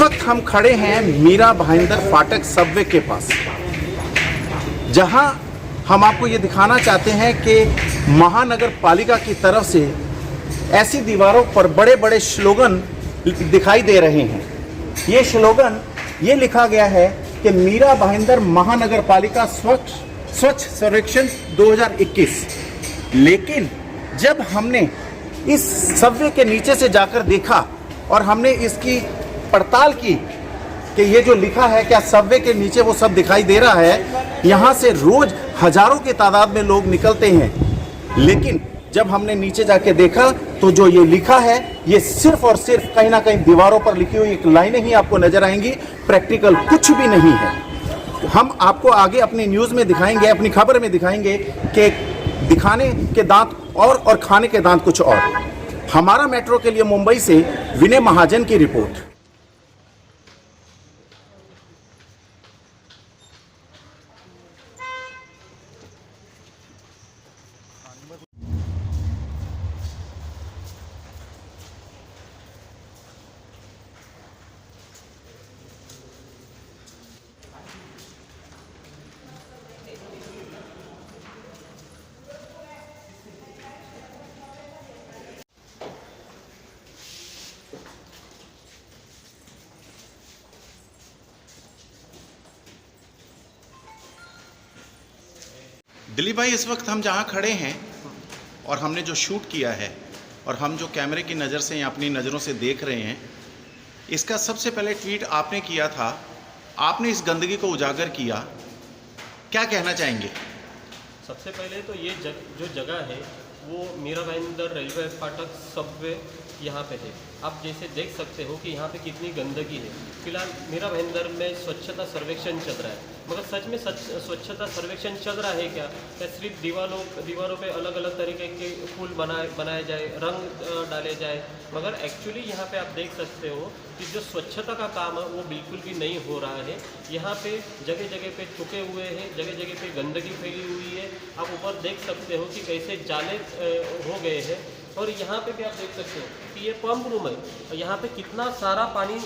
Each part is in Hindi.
वक्त हम खड़े हैं मीरा भाईंदर फाटक सबवे के पास, जहां हम आपको ये दिखाना चाहते हैं कि महानगर पालिका की तरफ से ऐसी दीवारों पर बड़े बड़े स्लोगन दिखाई दे रहे हैं। ये स्लोगन ये लिखा गया है कि मीरा भाईंदर महानगर पालिका स्वच्छ सर्वेक्षण 2021। लेकिन जब हमने इस सबवे के नीचे से जाकर देखा और हमने इसकी पड़ताल की कि ये जो लिखा है क्या सबवे के नीचे वो सब दिखाई दे रहा है। यहाँ से रोज हजारों की तादाद में लोग निकलते हैं, लेकिन जब हमने नीचे जाके देखा तो जो ये लिखा है ये सिर्फ और सिर्फ कहीं ना कहीं दीवारों पर लिखी हुई एक लाइनें ही आपको नजर आएंगी, प्रैक्टिकल कुछ भी नहीं है। हम आपको आगे अपनी न्यूज़ में दिखाएंगे, अपनी खबर में दिखाएंगे कि दिखाने के दांत और खाने के दांत कुछ और। हमारा मेट्रो के लिए मुंबई से विनय महाजन की रिपोर्ट। दिलीप भाई, इस वक्त हम जहाँ खड़े हैं और हमने जो शूट किया है और हम जो कैमरे की नज़र से अपनी नज़रों से देख रहे हैं, इसका सबसे पहले ट्वीट आपने किया था, आपने इस गंदगी को उजागर किया, क्या कहना चाहेंगे? सबसे पहले तो ये जो जगह है वो मीरा भाईंदर रेलवे फाटक सबवे यहाँ पे है। आप जैसे देख सकते हो कि यहाँ पे कितनी गंदगी है। फिलहाल मीरा भाईंदर में स्वच्छता सर्वेक्षण चल रहा है, मगर सच में स्वच्छता सर्वेक्षण चल रहा है क्या सिर्फ दीवारों पे अलग अलग तरीके के फूल बनाए जाए, रंग डाले जाए, मगर एक्चुअली यहाँ पे आप देख सकते हो कि जो स्वच्छता का काम है वो बिल्कुल भी नहीं हो रहा है। यहाँ पे जगह जगह पे थूके हुए हैं, जगह जगह पे गंदगी फैली हुई है। आप ऊपर देख सकते हो कि कैसे जाले हो गए हैं। और यहाँ पे भी आप देख सकते हो कि ये पंप रूम है और यहाँ पे कितना सारा पानी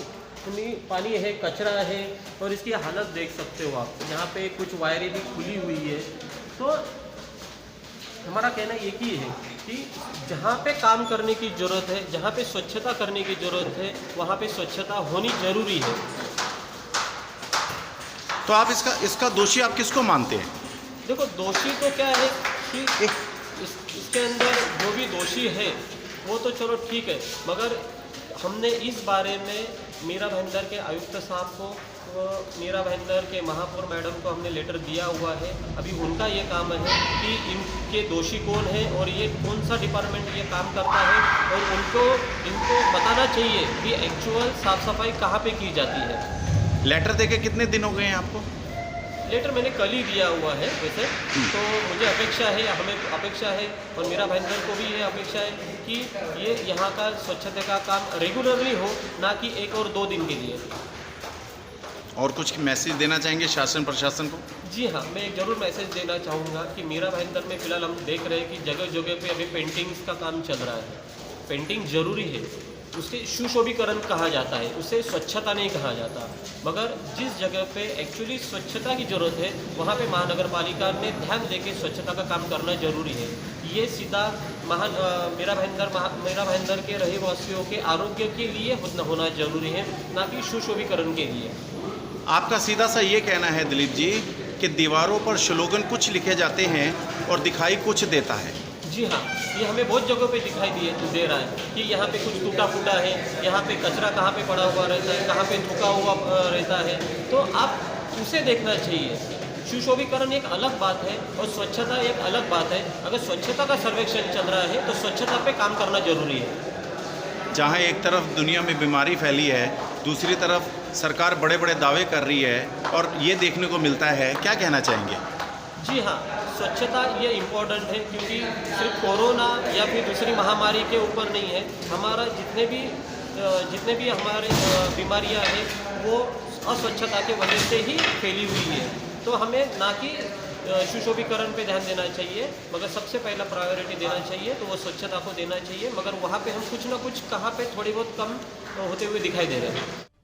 है, कचरा है, और इसकी हालत देख सकते हो आप। यहाँ पे कुछ वायरें भी खुली हुई है। तो हमारा कहना एक ही है कि जहाँ पे काम करने की ज़रूरत है, जहाँ पे स्वच्छता करने की ज़रूरत है, वहाँ पे स्वच्छता होनी ज़रूरी है। तो आप इसका दोषी आप किसको मानते हैं? देखो, दोषी तो क्या है कि इसके अंदर जो भी दोषी है वो तो चलो ठीक है, मगर हमने इस बारे में मीरा भाईंदर के आयुक्त साहब को, मीरा भाईंदर के महापौर मैडम को हमने लेटर दिया हुआ है। अभी उनका ये काम है कि इनके दोषी कौन है और ये कौन सा डिपार्टमेंट ये काम करता है, और इनको बताना चाहिए कि एक्चुअल साफ़ सफाई कहाँ पे की जाती है। लेटर देके कितने दिन हो गए हैं आपको? लेटर मैंने कल ही दिया हुआ है वैसे तो। मुझे अपेक्षा है, हमें अपेक्षा है और मीरा भाईंदर को भी ये अपेक्षा है कि ये यहाँ का स्वच्छता का काम रेगुलरली हो, ना कि 1 और 2 दिन के लिए। और कुछ मैसेज देना चाहेंगे शासन प्रशासन को? जी हाँ, मैं एक ज़रूर मैसेज देना चाहूँगा कि मीरा भाईंदर में फ़िलहाल हम देख रहे हैं कि जगह जगह पे अभी पेंटिंग्स का काम चल रहा है। पेंटिंग ज़रूरी है, उसे सुशोभीकरण कहा जाता है, उसे स्वच्छता नहीं कहा जाता। मगर जिस जगह पे एक्चुअली स्वच्छता की ज़रूरत है वहाँ पे महानगर पालिका ने ध्यान देके स्वच्छता का काम करना ज़रूरी है। ये सीधा मीरा भाईंदर के रहवासियों के आरोग्य के लिए होना ज़रूरी है, ना कि सुशोभीकरण के लिए। आपका सीधा सा ये कहना है दिलीप जी कि दीवारों पर स्लोगन कुछ लिखे जाते हैं और दिखाई कुछ देता है? जी हाँ, ये हमें बहुत जगहों पे दिखाई दे रहा है कि यहाँ पे कुछ टूटा फूटा है, यहाँ पे कचरा कहाँ पे पड़ा हुआ रहता है, कहाँ पे थूका हुआ रहता है। तो आप उसे देखना चाहिए। सुशोभीकरण एक अलग बात है और स्वच्छता एक अलग बात है। अगर स्वच्छता का सर्वेक्षण चल रहा है तो स्वच्छता पे काम करना जरूरी है। जहाँ एक तरफ दुनिया में बीमारी फैली है, दूसरी तरफ सरकार बड़े बड़े दावे कर रही है और ये देखने को मिलता है, क्या कहना चाहेंगे? जी हाँ, स्वच्छता ये इम्पोर्टेंट है, क्योंकि सिर्फ कोरोना या फिर दूसरी महामारी के ऊपर नहीं है। हमारा जितने भी हमारे बीमारियां हैं वो अस्वच्छता के वजह से ही फैली हुई है। तो हमें ना कि सुशोभीकरण पे ध्यान देना चाहिए, मगर सबसे पहला प्रायोरिटी देना चाहिए तो वो स्वच्छता को देना चाहिए। मगर वहाँ पे हम कुछ ना कुछ कहाँ पे थोड़ी बहुत कम होते हुए दिखाई दे रहे हैं।